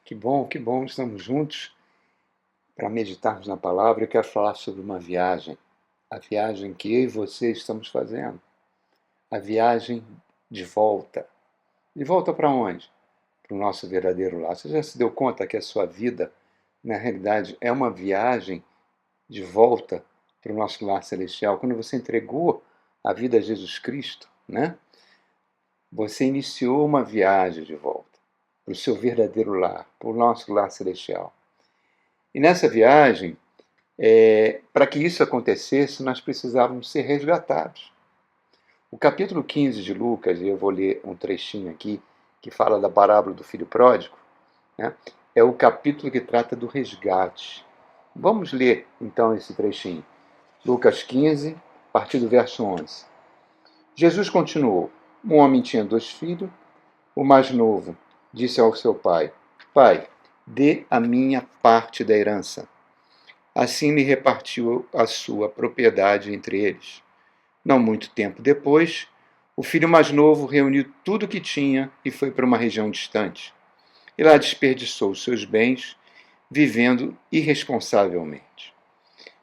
Que bom, estamos juntos para meditarmos na palavra. Eu quero falar sobre uma viagem, a viagem que eu e você estamos fazendo, a viagem de volta. De volta para onde? Para o nosso verdadeiro lar. Você já se deu conta que a sua vida, na realidade, é uma viagem de volta para o nosso lar celestial? Quando você entregou a vida a Jesus Cristo, né? Você iniciou uma viagem de volta para o seu verdadeiro lar, para o nosso lar celestial. E nessa viagem, para que isso acontecesse, nós precisávamos ser resgatados. O capítulo 15 de Lucas, e eu vou ler um trechinho aqui, que fala da parábola do filho pródigo, né? É o capítulo que trata do resgate. Vamos ler, então, esse trechinho. Lucas 15, a partir do verso 11. Jesus continuou: um homem tinha 2 filhos. O mais novo disse ao seu pai: Pai, dê a minha parte da herança. Assim lhe repartiu a sua propriedade entre eles. Não muito tempo depois, o filho mais novo reuniu tudo o que tinha e foi para uma região distante. E lá desperdiçou os seus bens, vivendo irresponsavelmente.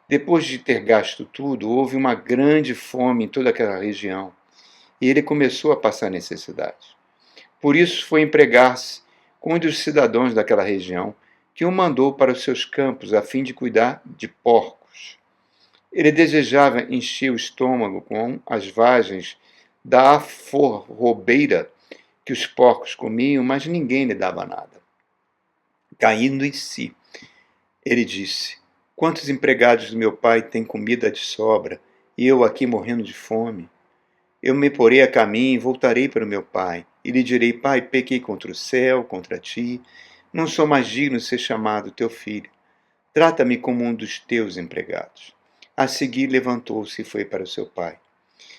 Depois de ter gasto tudo, houve uma grande fome em toda aquela região, e ele começou a passar necessidade. Por isso foi empregar-se com um dos cidadãos daquela região, que o mandou para os seus campos a fim de cuidar de porcos. Ele desejava encher o estômago com as vagens da aforrobeira que os porcos comiam, mas ninguém lhe dava nada. Caindo em si, ele disse: Quantos empregados do meu pai têm comida de sobra, e eu aqui morrendo de fome? Eu me porei a caminho e voltarei para o meu pai, e lhe direi: Pai, pequei contra o céu, contra ti, não sou mais digno de ser chamado teu filho. Trata-me como um dos teus empregados. A seguir levantou-se e foi para o seu pai.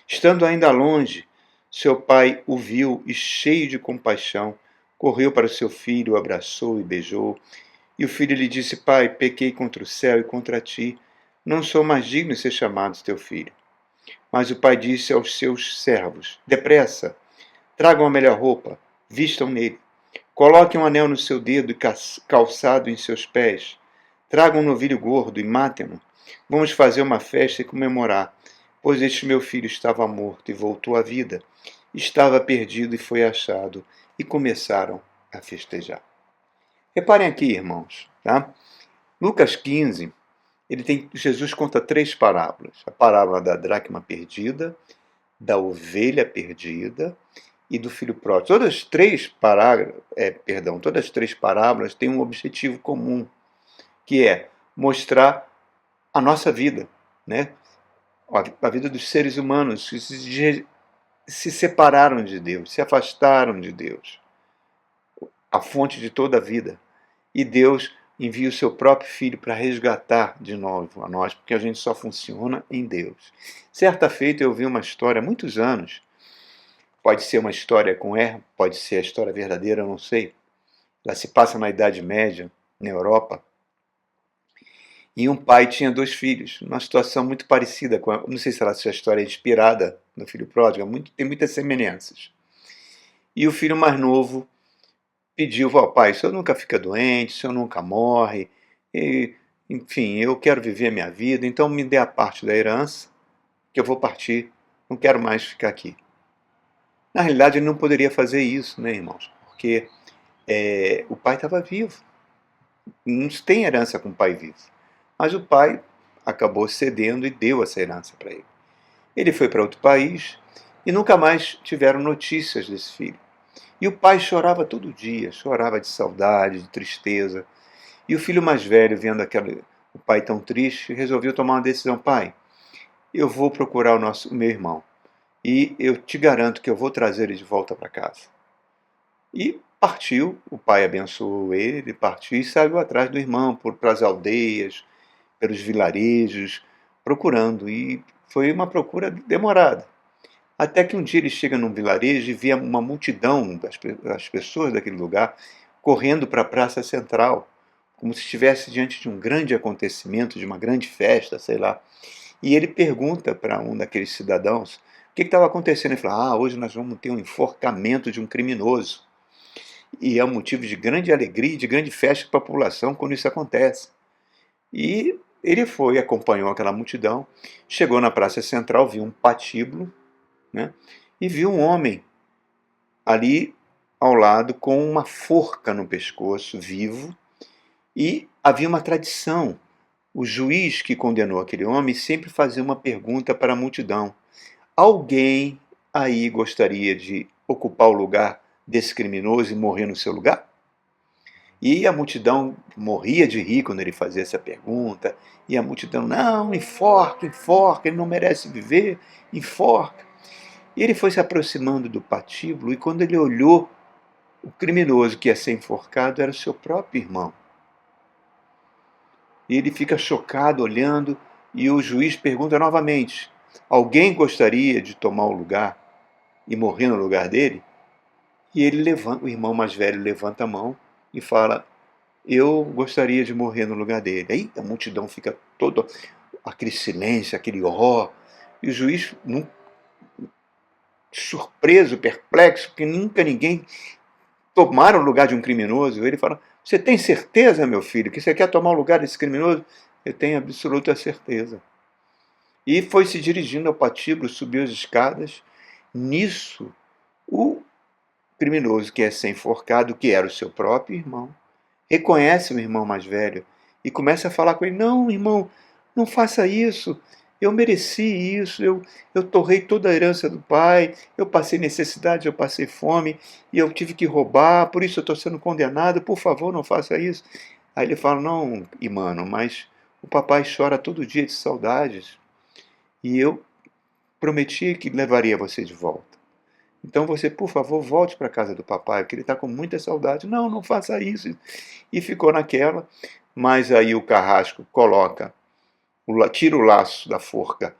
Estando ainda longe, seu pai o viu e, cheio de compaixão, correu para o seu filho, o abraçou e beijou. E o filho lhe disse: Pai, pequei contra o céu e contra ti, não sou mais digno de ser chamado teu filho. Mas o pai disse aos seus servos: Depressa, tragam a melhor roupa, vistam nele. Coloquem um anel no seu dedo e calçado em seus pés. Tragam um novilho gordo e matem-no. Vamos fazer uma festa e comemorar, pois este meu filho estava morto e voltou à vida. Estava perdido e foi achado. E começaram a festejar. Reparem aqui, irmãos, tá? Lucas 15, Jesus conta 3 parábolas. A parábola da dracma perdida, da ovelha perdida e do filho pródigo. Todas as três parábolas têm um objetivo comum, que é mostrar a nossa vida, né? A vida dos seres humanos que se separaram de Deus, se afastaram de Deus, a fonte de toda a vida. E Deus envia o seu próprio Filho para resgatar de novo a nós, porque a gente só funciona em Deus. Certa feita eu vi uma história há muitos anos. Pode ser uma história com erro, pode ser a história verdadeira, eu não sei. Ela se passa na Idade Média, na Europa. E um pai tinha 2 filhos, uma situação muito parecida com não sei se essa história é inspirada no filho pródigo, tem muitas semelhanças. E o filho mais novo pediu ao pai: o senhor nunca fica doente, o senhor nunca morre, e, enfim, eu quero viver a minha vida, então me dê a parte da herança, que eu vou partir, não quero mais ficar aqui. Na realidade, ele não poderia fazer isso, né, irmãos? Porque o pai estava vivo. Não se tem herança com o pai vivo. Mas o pai acabou cedendo e deu essa herança para ele. Ele foi para outro país e nunca mais tiveram notícias desse filho. E o pai chorava todo dia, chorava de saudade, de tristeza. E o filho mais velho, vendo o pai tão triste, resolveu tomar uma decisão: Pai, eu vou procurar o meu irmão. E eu te garanto que eu vou trazer ele de volta para casa. E partiu, o pai abençoou ele, partiu e saiu atrás do irmão, pelas aldeias, pelos vilarejos, procurando. E foi uma procura demorada. Até que um dia ele chega num vilarejo e vê uma multidão das pessoas daquele lugar correndo para a praça central, como se estivesse diante de um grande acontecimento, de uma grande festa, sei lá. E ele pergunta para um daqueles cidadãos o que estava acontecendo. Ele fala: hoje nós vamos ter um enforcamento de um criminoso. E é um motivo de grande alegria e de grande festa para a população quando isso acontece. E ele foi, acompanhou aquela multidão, chegou na praça central, viu um patíbulo, né? E viu um homem ali ao lado com uma forca no pescoço, vivo, e havia uma tradição. O juiz que condenou aquele homem sempre fazia uma pergunta para a multidão: alguém aí gostaria de ocupar o lugar desse criminoso e morrer no seu lugar? E a multidão morria de rir quando ele fazia essa pergunta. E a multidão, não, enforca, enforca, ele não merece viver, enforca. E ele foi se aproximando do patíbulo e quando ele olhou, o criminoso que ia ser enforcado era o seu próprio irmão. E ele fica chocado olhando e o juiz pergunta novamente: alguém gostaria de tomar o lugar e morrer no lugar dele? E ele levanta, o irmão mais velho levanta a mão e fala: eu gostaria de morrer no lugar dele. Aí a multidão fica toda, aquele silêncio, aquele horror. E o juiz, surpreso, perplexo, porque nunca ninguém tomara o lugar de um criminoso. Ele fala: você tem certeza, meu filho, que você quer tomar o lugar desse criminoso? Eu tenho absoluta certeza. E foi se dirigindo ao patíbulo, subiu as escadas. Nisso, o criminoso que ia ser enforcado, que era o seu próprio irmão, reconhece o irmão mais velho e começa a falar com ele: não, irmão, não faça isso. Eu mereci isso, eu torrei toda a herança do pai, eu passei necessidade, eu passei fome, e eu tive que roubar, por isso eu estou sendo condenado, por favor, não faça isso. Aí ele fala: não, irmão, mas o papai chora todo dia de saudades, e eu prometi que levaria você de volta. Então você, por favor, volte para a casa do papai, porque ele está com muita saudade. Não, não faça isso. E ficou naquela, mas aí o carrasco coloca, tira o laço da forca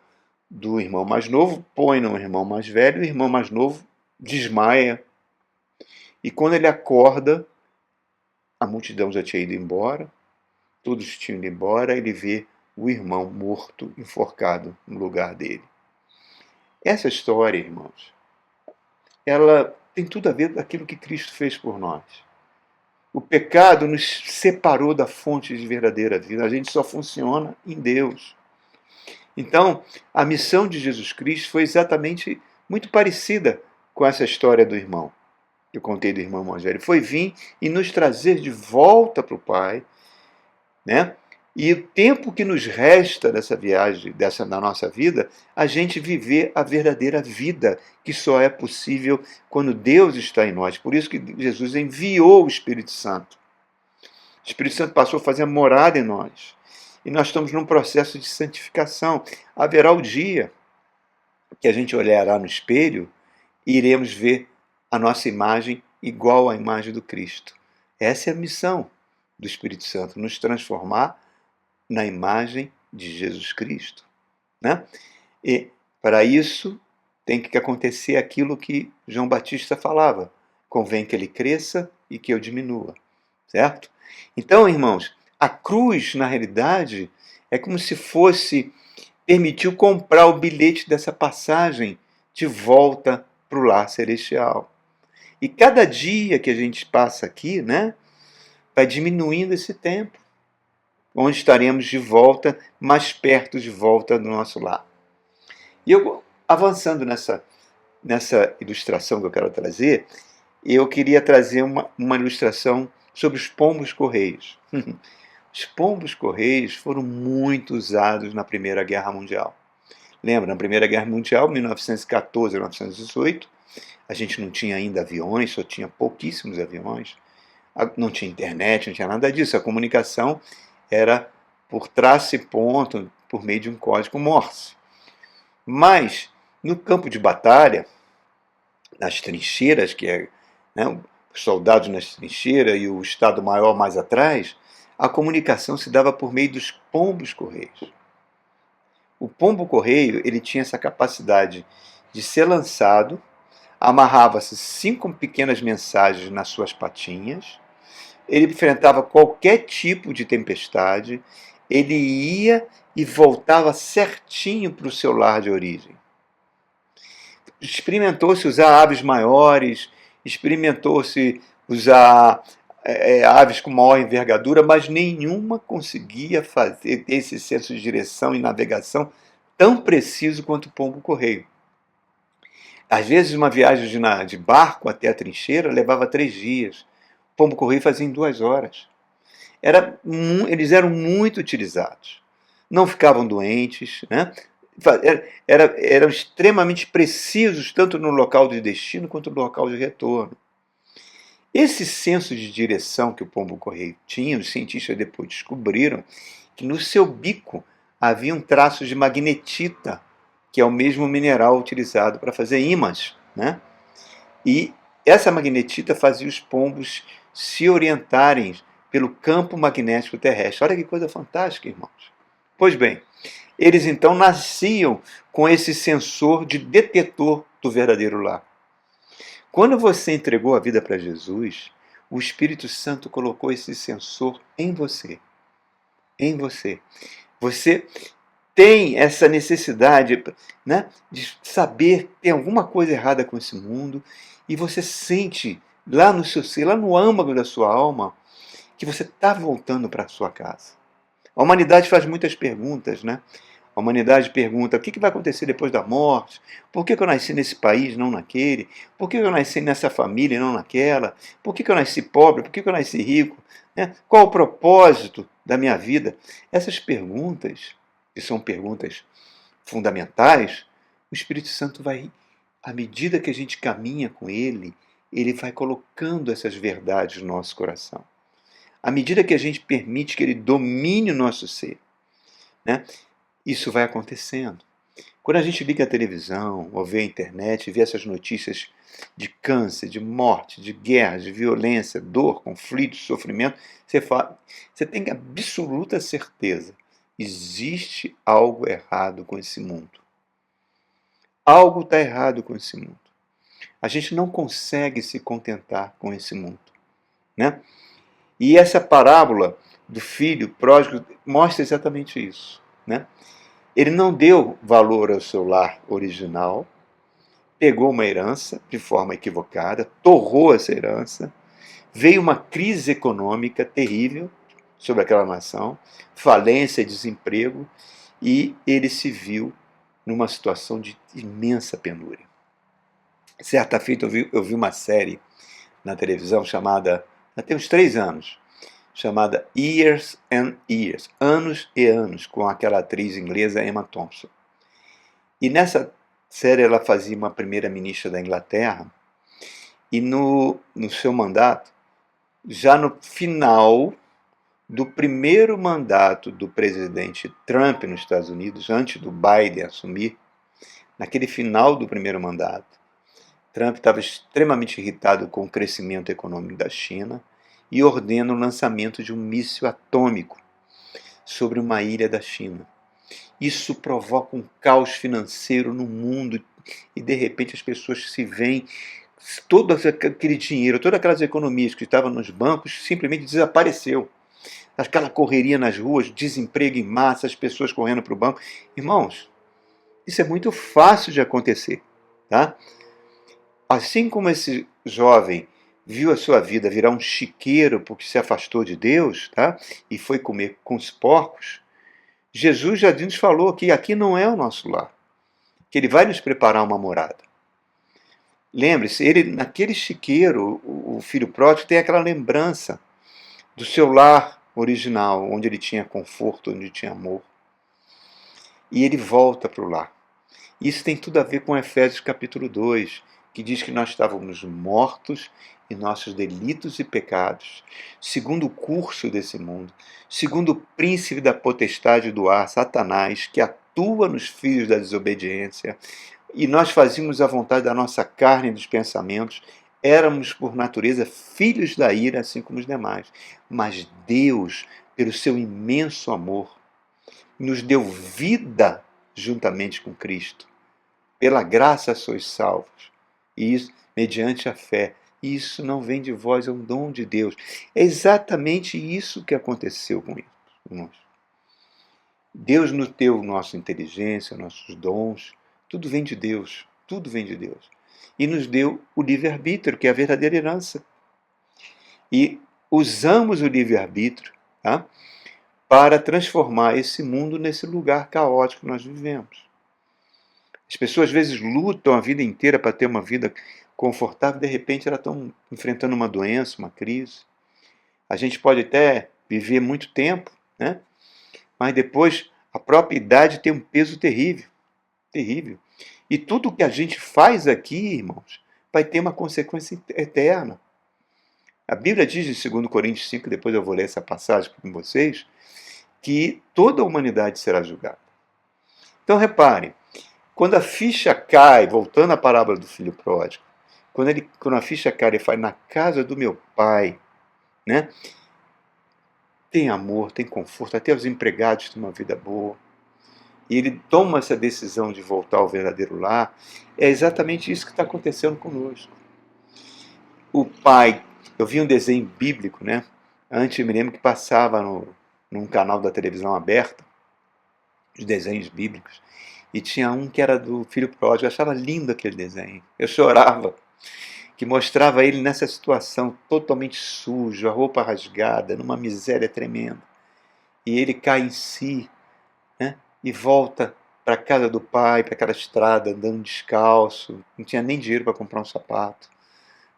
do irmão mais novo, põe no irmão mais velho, e o irmão mais novo desmaia. E quando ele acorda, a multidão já tinha ido embora, todos tinham ido embora, ele vê o irmão morto, enforcado no lugar dele. Essa história, irmãos, ela tem tudo a ver com aquilo que Cristo fez por nós. O pecado nos separou da fonte de verdadeira vida. A gente só funciona em Deus. Então, a missão de Jesus Cristo foi exatamente muito parecida com essa história do irmão, que eu contei do irmão mais velho. Foi vir e nos trazer de volta para o Pai, né? E o tempo que nos resta dessa viagem, da nossa vida, a gente viver a verdadeira vida, que só é possível quando Deus está em nós. Por isso que Jesus enviou o Espírito Santo. O Espírito Santo passou a fazer morada em nós. E nós estamos num processo de santificação. Haverá o dia que a gente olhará no espelho e iremos ver a nossa imagem igual à imagem do Cristo. Essa é a missão do Espírito Santo, nos transformar na imagem de Jesus Cristo, né? E para isso tem que acontecer aquilo que João Batista falava: convém que ele cresça e que eu diminua, certo? Então, irmãos, a cruz, na realidade, é como se fosse permitiu comprar o bilhete dessa passagem de volta para o lar celestial. E cada dia que a gente passa aqui, né, vai diminuindo esse tempo, onde estaremos de volta, mais perto de volta do nosso lar. E eu, avançando nessa ilustração que eu quero trazer, eu queria trazer uma ilustração sobre os pombos-correios. Os pombos-correios foram muito usados na Primeira Guerra Mundial. Lembra, na Primeira Guerra Mundial, 1914 a 1918, a gente não tinha ainda aviões, só tinha pouquíssimos aviões, não tinha internet, não tinha nada disso. A comunicação era por traço e ponto, por meio de um código Morse. Mas, no campo de batalha, nas trincheiras, que é, né, os soldados nas trincheiras e o Estado-Maior mais atrás, a comunicação se dava por meio dos pombos-correios. O pombo-correio, ele tinha essa capacidade de ser lançado, amarrava-se 5 pequenas mensagens nas suas patinhas, ele enfrentava qualquer tipo de tempestade, ele ia e voltava certinho para o seu lar de origem. Experimentou-se usar aves maiores, experimentou-se usar aves com maior envergadura, mas nenhuma conseguia fazer esse senso de direção e navegação tão preciso quanto o pombo-correio. Às vezes, uma viagem de barco até a trincheira levava 3 dias. O pombo-correio fazia em 2 horas. Eles eram muito utilizados. Não ficavam doentes, né? Eram extremamente precisos, tanto no local de destino quanto no local de retorno. Esse senso de direção que o pombo-correio tinha, os cientistas depois descobriram que no seu bico havia um traço de magnetita, que é o mesmo mineral utilizado para fazer ímãs, né? E essa magnetita fazia os pombos se orientarem pelo campo magnético terrestre. Olha que coisa fantástica, irmãos. Pois bem, eles então nasciam com esse sensor de detetor do verdadeiro lar. Quando você entregou a vida para Jesus, o Espírito Santo colocou esse sensor em você. Em você. Você tem essa necessidade, né, de saber que tem alguma coisa errada com esse mundo e você sente lá no seu ser, lá no âmago da sua alma, que você está voltando para a sua casa. A humanidade faz muitas perguntas, né? A humanidade pergunta: o que vai acontecer depois da morte? Por que eu nasci nesse país, não naquele? Por que eu nasci nessa família e não naquela? Por que eu nasci pobre? Por que eu nasci rico? Qual o propósito da minha vida? Essas perguntas, que são perguntas fundamentais, o Espírito Santo vai, à medida que a gente caminha com ele, ele vai colocando essas verdades no nosso coração. À medida que a gente permite que ele domine o nosso ser, né? Isso vai acontecendo. Quando a gente liga a televisão ou vê a internet e vê essas notícias de câncer, de morte, de guerra, de violência, dor, conflito, sofrimento, você tem absoluta certeza: existe algo errado com esse mundo. Algo está errado com esse mundo. A gente não consegue se contentar com esse mundo, né? E essa parábola do filho pródigo mostra exatamente isso, né? Ele não deu valor ao seu lar original, pegou uma herança de forma equivocada, torrou essa herança, veio uma crise econômica terrível sobre aquela nação, falência, desemprego, e ele se viu numa situação de imensa penúria. Certa feita eu vi uma série na televisão chamada, já tem uns 3 anos, chamada Years and Years, Anos e Anos, com aquela atriz inglesa Emma Thompson. E nessa série ela fazia uma primeira-ministra da Inglaterra, e no seu mandato, já no final do primeiro mandato do presidente Trump nos Estados Unidos, antes do Biden assumir, naquele final do primeiro mandato, Trump estava extremamente irritado com o crescimento econômico da China e ordena o lançamento de um míssil atômico sobre uma ilha da China. Isso provoca um caos financeiro no mundo e, de repente, as pessoas se veem, todo aquele dinheiro, todas aquelas economias que estavam nos bancos simplesmente desapareceu. Aquela correria nas ruas, desemprego em massa, as pessoas correndo para o banco. Irmãos, isso é muito fácil de acontecer, tá? Assim como esse jovem viu a sua vida virar um chiqueiro porque se afastou de Deus, tá? E foi comer com os porcos, Jesus já nos falou que aqui não é o nosso lar, que ele vai nos preparar uma morada. Lembre-se, ele naquele chiqueiro, o filho pródigo tem aquela lembrança do seu lar original, onde ele tinha conforto, onde tinha amor. E ele volta para o lar. Isso tem tudo a ver com Efésios capítulo 2, que diz que nós estávamos mortos em nossos delitos e pecados, segundo o curso desse mundo, segundo o príncipe da potestade do ar, Satanás, que atua nos filhos da desobediência, e nós fazíamos a vontade da nossa carne e dos pensamentos, éramos por natureza filhos da ira, assim como os demais. Mas Deus, pelo seu imenso amor, nos deu vida juntamente com Cristo. Pela graça sois salvos. E isso mediante a fé. Isso não vem de vós, é um dom de Deus. É exatamente isso que aconteceu com nós. Deus nos deu nossa inteligência, nossos dons. Tudo vem de Deus. Tudo vem de Deus. E nos deu o livre-arbítrio, que é a verdadeira herança. e usamos o livre-arbítrio, tá, para transformar esse mundo nesse lugar caótico que nós vivemos. As pessoas às vezes lutam a vida inteira para ter uma vida confortável, de repente elas estão enfrentando uma doença, uma crise. A gente pode até viver muito tempo, né? Mas depois a própria idade tem um peso terrível, terrível. E tudo que a gente faz aqui, irmãos, vai ter uma consequência eterna. A Bíblia diz em 2 Coríntios 5, depois eu vou ler essa passagem com vocês, que toda a humanidade será julgada. Então reparem, quando a ficha cai, voltando à parábola do filho pródigo, quando a ficha cai, ele fala, na casa do meu pai, né? Tem amor, tem conforto, até os empregados têm uma vida boa. E ele toma essa decisão de voltar ao verdadeiro lar. É exatamente isso que está acontecendo conosco. O pai, eu vi um desenho bíblico, né? Antes eu me lembro que passava num canal da televisão aberta, os desenhos bíblicos, e tinha um que era do filho pródigo. Eu achava lindo aquele desenho. Eu chorava, que mostrava ele nessa situação totalmente sujo, a roupa rasgada, numa miséria tremenda. E ele cai em si, né? E volta para a casa do pai, para aquela estrada, andando descalço, não tinha nem dinheiro para comprar um sapato,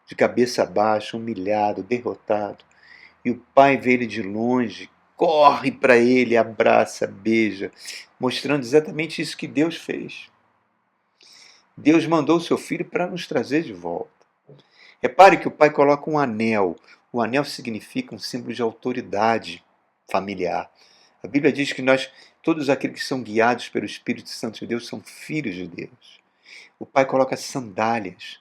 de cabeça baixa, humilhado, derrotado. E o pai vê ele de longe, corre para ele, abraça, beija, mostrando exatamente isso que Deus fez. Deus mandou o seu filho para nos trazer de volta. Repare que o pai coloca um anel. O anel significa um símbolo de autoridade familiar. A Bíblia diz que todos aqueles que são guiados pelo Espírito Santo de Deus, são filhos de Deus. O pai coloca sandálias,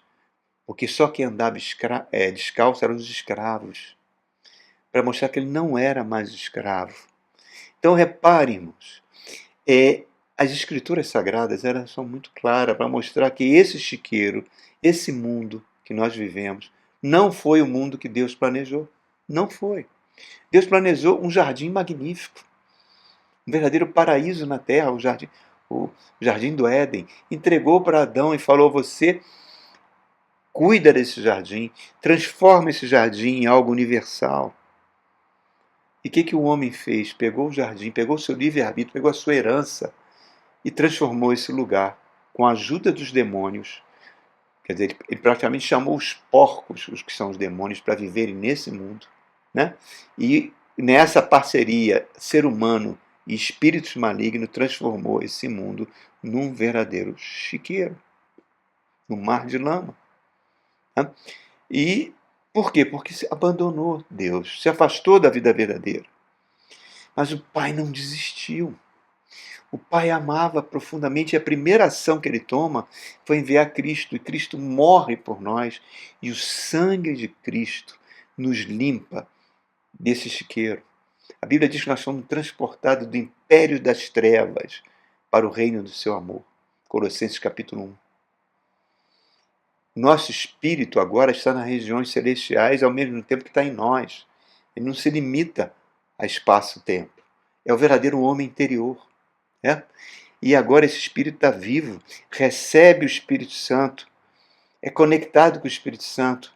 porque só quem andava descalço eram os escravos, para mostrar que ele não era mais escravo. Então reparem, irmãos, as escrituras sagradas elas são muito claras para mostrar que esse chiqueiro, esse mundo que nós vivemos, não foi o mundo que Deus planejou. Não foi. Deus planejou um jardim magnífico, um verdadeiro paraíso na terra, o jardim do Éden. Entregou para Adão e falou: você cuida desse jardim, transforma esse jardim em algo universal. E o que o homem fez? Pegou o jardim, pegou o seu livre-arbítrio, pegou a sua herança e transformou esse lugar com a ajuda dos demônios. Quer dizer, ele praticamente chamou os porcos, os que são os demônios, para viverem nesse mundo, né? E nessa parceria, ser humano e espíritos malignos transformou esse mundo num verdadeiro chiqueiro, num mar de lama. Né? E por quê? Porque se abandonou Deus, se afastou da vida verdadeira. Mas o pai não desistiu. O pai amava profundamente, e a primeira ação que ele toma foi enviar Cristo, e Cristo morre por nós, e o sangue de Cristo nos limpa desse chiqueiro. A Bíblia diz que nós somos transportados do império das trevas para o reino do seu amor. Colossenses capítulo 1. Nosso espírito agora está nas regiões celestiais, ao mesmo tempo que está em nós. Ele não se limita a espaço-tempo. É o verdadeiro homem interior. Né? E agora esse Espírito está vivo, recebe o Espírito Santo, é conectado com o Espírito Santo,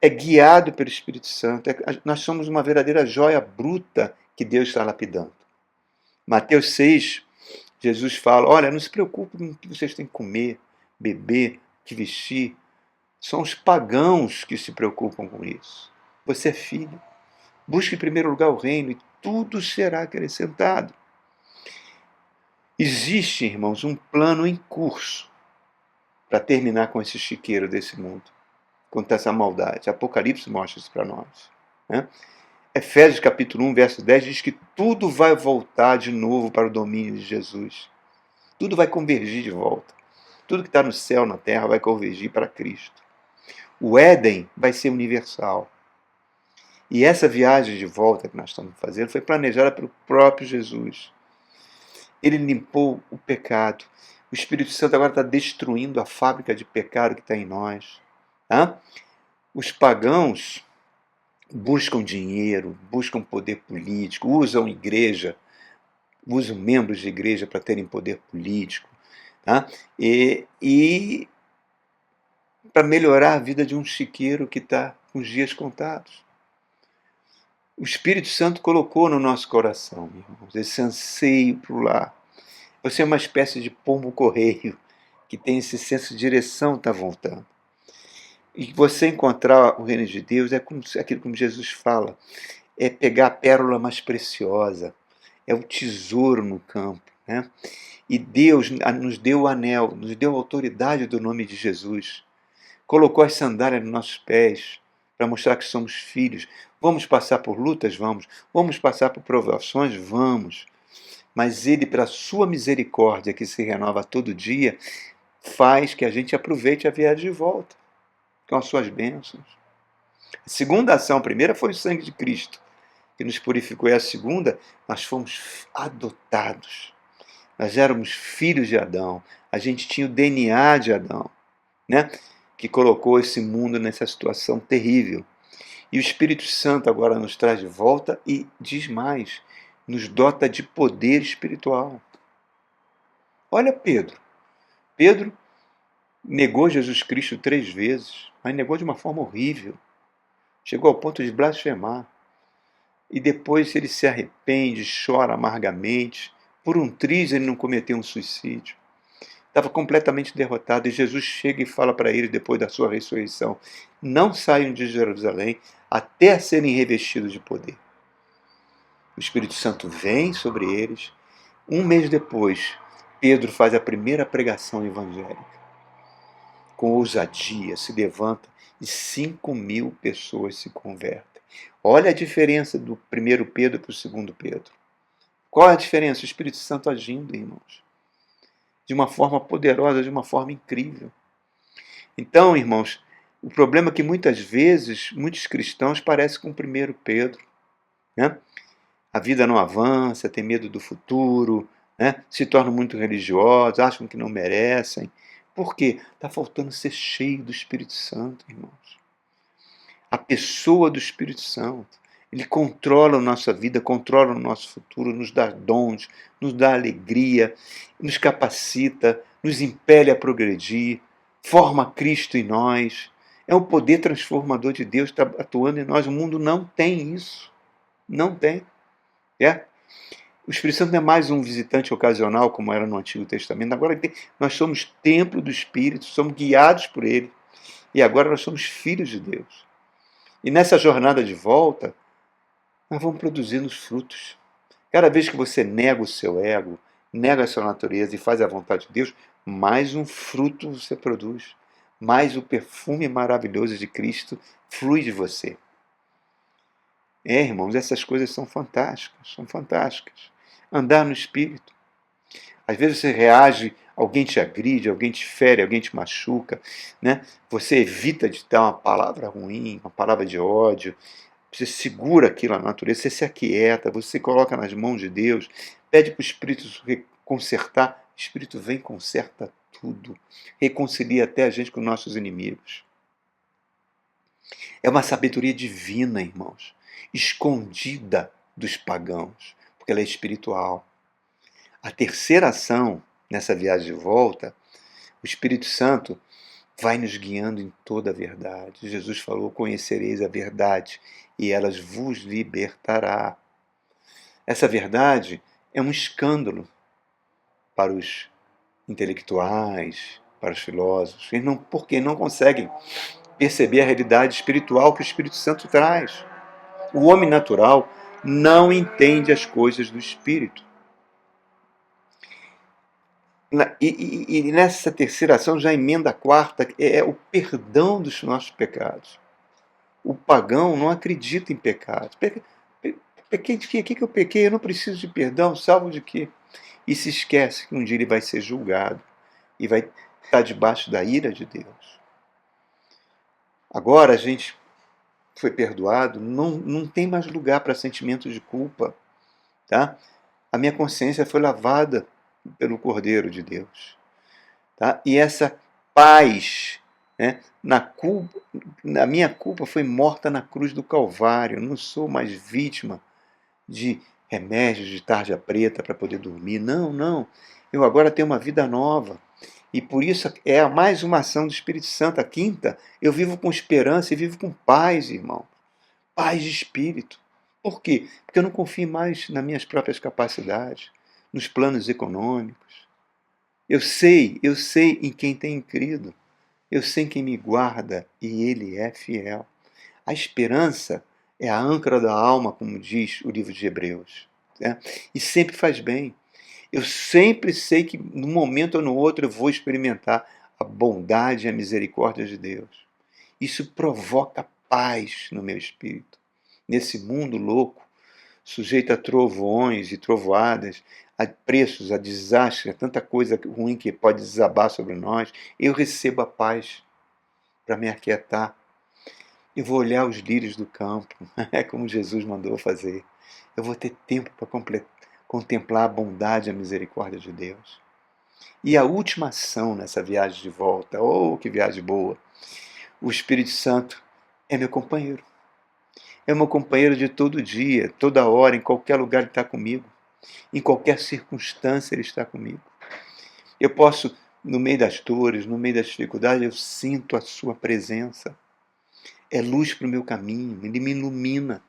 é guiado pelo Espírito Santo. Nós somos uma verdadeira joia bruta que Deus está lapidando. Mateus 6, Jesus fala: olha, não se preocupe com o que vocês têm que comer, beber, que vestir. São os pagãos que se preocupam com isso. Você é filho. Busque em primeiro lugar o reino e tudo será acrescentado. Existe, irmãos, um plano em curso para terminar com esse chiqueiro desse mundo, contra essa maldade. Apocalipse mostra isso para nós. Né? Efésios capítulo 1, verso 10 diz que tudo vai voltar de novo para o domínio de Jesus. Tudo vai convergir de volta. Tudo que está no céu, na terra, vai convergir para Cristo. O Éden vai ser universal. E essa viagem de volta que nós estamos fazendo foi planejada pelo próprio Jesus. Ele limpou o pecado. O Espírito Santo agora está destruindo a fábrica de pecado que está em nós. Tá? Os pagãos buscam dinheiro, buscam poder político, usam igreja, usam membros de igreja para terem poder político. Tá? E para melhorar a vida de um chiqueiro que está com os dias contados. O Espírito Santo colocou no nosso coração, irmãos, esse anseio para o lar. Você é uma espécie de pombo-correio que tem esse senso de direção, está voltando. E você encontrar o reino de Deus é aquilo como Jesus fala, é pegar a pérola mais preciosa, é o tesouro no campo, né? E Deus nos deu o anel, nos deu a autoridade do nome de Jesus, colocou as sandálias nos nossos pés para mostrar que somos filhos. Vamos passar por lutas? Vamos. Vamos passar por provações? Vamos. Mas Ele, pela sua misericórdia, que se renova todo dia, faz que a gente aproveite a viagem de volta, com as suas bênçãos. A segunda ação, a primeira foi o sangue de Cristo, que nos purificou, e a segunda, nós fomos adotados. Nós éramos filhos de Adão, a gente tinha o DNA de Adão, né? Que colocou esse mundo nessa situação terrível. E o Espírito Santo agora nos traz de volta e diz mais, nos dota de poder espiritual. Olha Pedro. Pedro negou Jesus Cristo 3 vezes, mas negou de uma forma horrível. Chegou ao ponto de blasfemar. E depois ele se arrepende, chora amargamente. Por um triz ele não cometeu um suicídio. Estava completamente derrotado. E Jesus chega e fala para ele, depois da sua ressurreição, não saiam de Jerusalém até serem revestidos de poder. O Espírito Santo vem sobre eles. Um mês depois, Pedro faz a primeira pregação evangélica. Com ousadia, se levanta e 5.000 pessoas se convertem. Olha a diferença do primeiro Pedro para o segundo Pedro. Qual é a diferença? O Espírito Santo agindo, irmãos. De uma forma poderosa, de uma forma incrível. Então, irmãos, o problema é que muitas vezes, muitos cristãos parecem com o primeiro Pedro. Né? A vida não avança, tem medo do futuro, né? Se tornam muito religiosos, acham que não merecem. Por quê? Está faltando ser cheio do Espírito Santo, irmãos. A pessoa do Espírito Santo. Ele controla a nossa vida, controla o nosso futuro, nos dá dons, nos dá alegria, nos capacita, nos impele a progredir, forma Cristo em nós. É o poder transformador de Deus que está atuando em nós. O mundo não tem isso. Não tem. É? O Espírito Santo não é mais um visitante ocasional, como era no Antigo Testamento. Agora nós somos templo do Espírito, somos guiados por Ele. E agora nós somos filhos de Deus. E nessa jornada de volta, nós vamos produzindo os frutos. Cada vez que você nega o seu ego, nega a sua natureza e faz a vontade de Deus, mais um fruto você produz. Mais o perfume maravilhoso de Cristo flui de você. Irmãos, essas coisas são fantásticas, são fantásticas. Andar no Espírito. Às vezes você reage, alguém te agride, alguém te fere, alguém te machuca, né? Você evita de dar uma palavra ruim, uma palavra de ódio. Você segura aquilo na natureza, você se aquieta, você se coloca nas mãos de Deus, pede para o Espírito consertar. O Espírito vem e conserta tudo. Reconcilia até a gente com nossos inimigos. É uma sabedoria divina, irmãos, escondida dos pagãos, porque ela é espiritual. A terceira ação, nessa viagem de volta, o Espírito Santo vai nos guiando em toda a verdade. Jesus falou, conhecereis a verdade e elas vos libertará. Essa verdade é um escândalo para os intelectuais, para os filósofos, porque não conseguem perceber a realidade espiritual que o Espírito Santo traz. O homem natural não entende as coisas do Espírito. E nessa terceira ação já emenda a quarta, é o perdão dos nossos pecados. O pagão não acredita em pecado. Pequei de quê? O que eu pequei? Eu não preciso de perdão, salvo de quê? E se esquece que um dia ele vai ser julgado e vai estar debaixo da ira de Deus. Agora a gente foi perdoado, não tem mais lugar para sentimentos de culpa. Tá? A minha consciência foi lavada pelo Cordeiro de Deus. Tá? E essa paz, né, a minha culpa foi morta na cruz do Calvário. Eu não sou mais vítima de remédios de tarja preta para poder dormir. Não. Eu agora tenho uma vida nova. E por isso é mais uma ação do Espírito Santo. A quinta, eu vivo com esperança e vivo com paz, irmão. Paz de espírito. Por quê? Porque eu não confio mais nas minhas próprias capacidades, nos planos econômicos. Eu sei em quem tenho crido. Eu sei quem me guarda e Ele é fiel. A esperança é a âncora da alma, como diz o livro de Hebreus. Né? E sempre faz bem. Eu sempre sei que num momento ou no outro eu vou experimentar a bondade e a misericórdia de Deus. Isso provoca paz no meu espírito. Nesse mundo louco, sujeito a trovões e trovoadas, a preços, a desastre, a tanta coisa ruim que pode desabar sobre nós, eu recebo a paz para me aquietar. Eu vou olhar os lírios do campo, é como Jesus mandou fazer. Eu vou ter tempo para contemplar a bondade e a misericórdia de Deus. E a última ação nessa viagem de volta, oh, que viagem boa! O Espírito Santo é meu companheiro. É meu companheiro de todo dia, toda hora, em qualquer lugar ele está comigo. Em qualquer circunstância ele está comigo. Eu posso, no meio das dores, no meio das dificuldades, eu sinto a sua presença. É luz para o meu caminho, ele me ilumina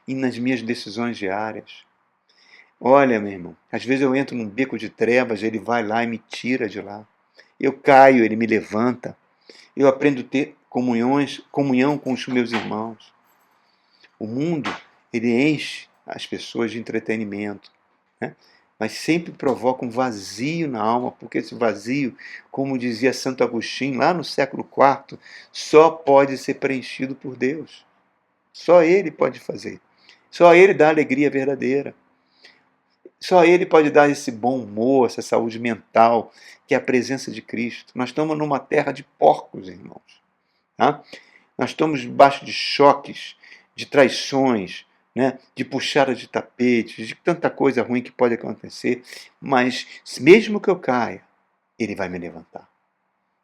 e nas minhas decisões diárias. Olha, meu irmão, às vezes eu entro num beco de trevas, ele vai lá e me tira de lá. Eu caio, ele me levanta. Eu aprendo a ter comunhão com os meus irmãos. O mundo, ele enche as pessoas de entretenimento, né? Mas sempre provoca um vazio na alma, porque esse vazio, como dizia Santo Agostinho, lá no século IV, só pode ser preenchido por Deus. Só Ele pode fazer. Só Ele dá a alegria verdadeira. Só Ele pode dar esse bom humor, essa saúde mental, que é a presença de Cristo. Nós estamos numa terra de porcos, irmãos. Tá? Nós estamos debaixo de choques, de traições, né? De puxada de tapetes, de tanta coisa ruim que pode acontecer. Mas mesmo que eu caia, Ele vai me levantar.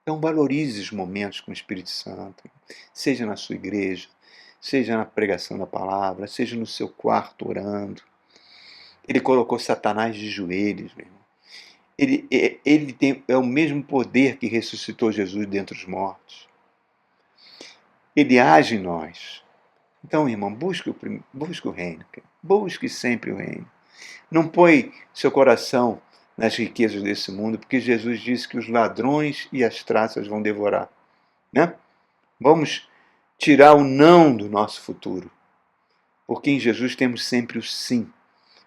Então valorize os momentos com o Espírito Santo, seja na sua igreja, seja na pregação da palavra, seja no seu quarto orando. Ele colocou Satanás de joelhos, meu irmão. É o mesmo poder que ressuscitou Jesus dentre os mortos. Ele age em nós. Então, irmão, busque o reino. Busque sempre o reino. Não põe seu coração nas riquezas desse mundo, porque Jesus disse que os ladrões e as traças vão devorar. Né? Vamos tirar o não do nosso futuro, porque em Jesus temos sempre o sim.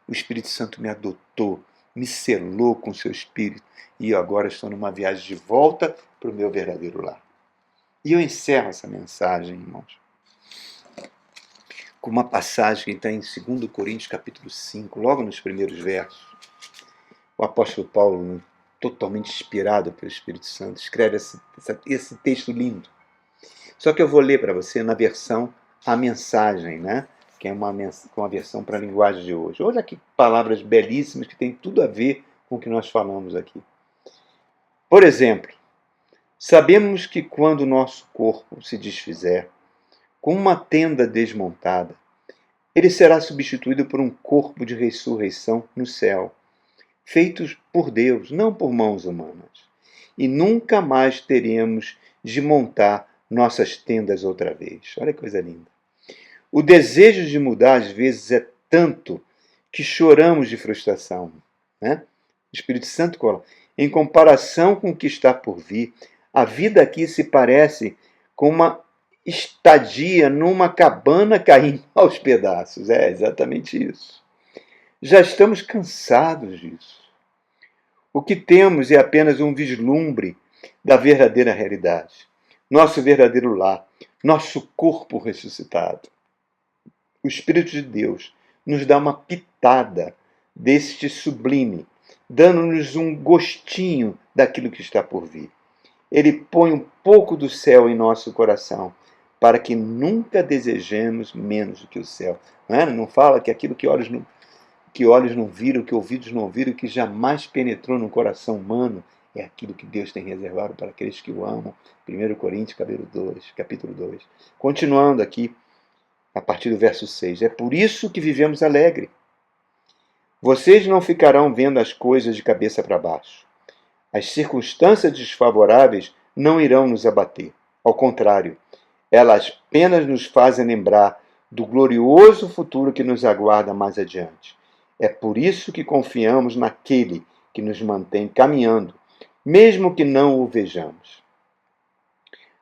O Espírito Santo me adotou, me selou com o seu Espírito, e eu agora estou numa viagem de volta para o meu verdadeiro lar. E eu encerro essa mensagem, irmãos, com uma passagem que está em 2 Coríntios capítulo 5, logo nos primeiros versos. O apóstolo Paulo, totalmente inspirado pelo Espírito Santo, escreve esse texto lindo. Só que eu vou ler para você na versão A Mensagem, né? Que é uma versão para a linguagem de hoje. Olha que palavras belíssimas que têm tudo a ver com o que nós falamos aqui. Por exemplo, sabemos que quando o nosso corpo se desfizer, com uma tenda desmontada, ele será substituído por um corpo de ressurreição no céu, feitos por Deus, não por mãos humanas. E nunca mais teremos de montar nossas tendas outra vez. Olha que coisa linda. O desejo de mudar, às vezes, é tanto que choramos de frustração. Né? O Espírito Santo coloca. Em comparação com o que está por vir, a vida aqui se parece com uma estadia numa cabana caindo aos pedaços. É exatamente isso. Já estamos cansados disso. O que temos é apenas um vislumbre da verdadeira realidade. Nosso verdadeiro lar, nosso corpo ressuscitado. O Espírito de Deus nos dá uma pitada deste sublime, dando-nos um gostinho daquilo que está por vir. Ele põe um pouco do céu em nosso coração, para que nunca desejemos menos do que o céu. Não fala que aquilo que olhos não viram, que ouvidos não ouviram, que jamais penetrou no coração humano, é aquilo que Deus tem reservado para aqueles que o amam. 1 Coríntios, capítulo 2. Continuando aqui, a partir do verso 6. É por isso que vivemos alegre. Vocês não ficarão vendo as coisas de cabeça para baixo. As circunstâncias desfavoráveis não irão nos abater. Ao contrário, elas apenas nos fazem lembrar do glorioso futuro que nos aguarda mais adiante. É por isso que confiamos naquele que nos mantém caminhando, mesmo que não o vejamos.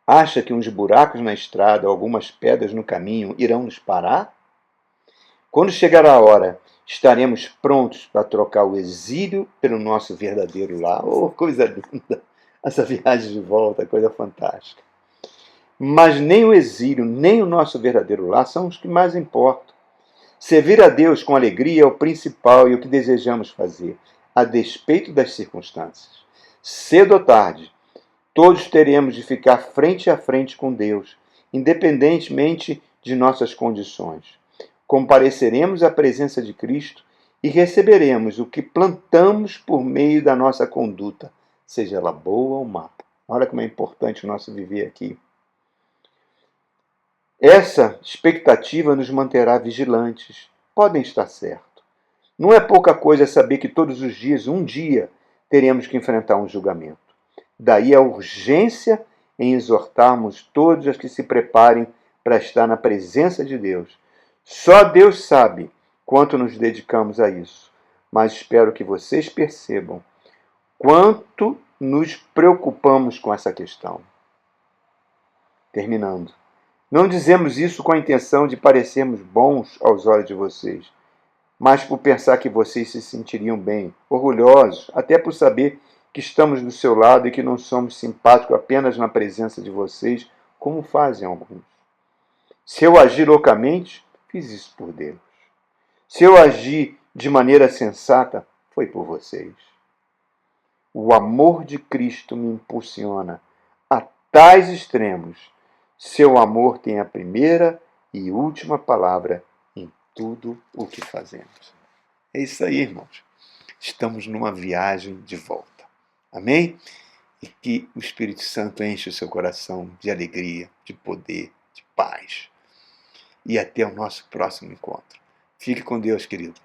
Acha que uns buracos na estrada ou algumas pedras no caminho irão nos parar? Quando chegar a hora, estaremos prontos para trocar o exílio pelo nosso verdadeiro lar. Oh, coisa linda! Essa viagem de volta, coisa fantástica. Mas nem o exílio, nem o nosso verdadeiro lar são os que mais importam. Servir a Deus com alegria é o principal e o que desejamos fazer, a despeito das circunstâncias. Cedo ou tarde, todos teremos de ficar frente a frente com Deus, independentemente de nossas condições. Compareceremos à presença de Cristo e receberemos o que plantamos por meio da nossa conduta, seja ela boa ou má. Olha como é importante o nosso viver aqui. Essa expectativa nos manterá vigilantes. Podem estar certo. Não é pouca coisa saber que todos os dias, um dia, teremos que enfrentar um julgamento. Daí a urgência em exortarmos todos a que se preparem para estar na presença de Deus. Só Deus sabe quanto nos dedicamos a isso, mas espero que vocês percebam quanto nos preocupamos com essa questão. Terminando. Não dizemos isso com a intenção de parecermos bons aos olhos de vocês, mas por pensar que vocês se sentiriam bem, orgulhosos, até por saber que estamos do seu lado e que não somos simpáticos apenas na presença de vocês, como fazem alguns. Se eu agir loucamente, fiz isso por Deus. Se eu agir de maneira sensata, foi por vocês. O amor de Cristo me impulsiona a tais extremos. Seu amor tem a primeira e última palavra em tudo o que fazemos. É isso aí, irmãos. Estamos numa viagem de volta. Amém? E que o Espírito Santo enche o seu coração de alegria, de poder, de paz. E até o nosso próximo encontro. Fique com Deus, querido.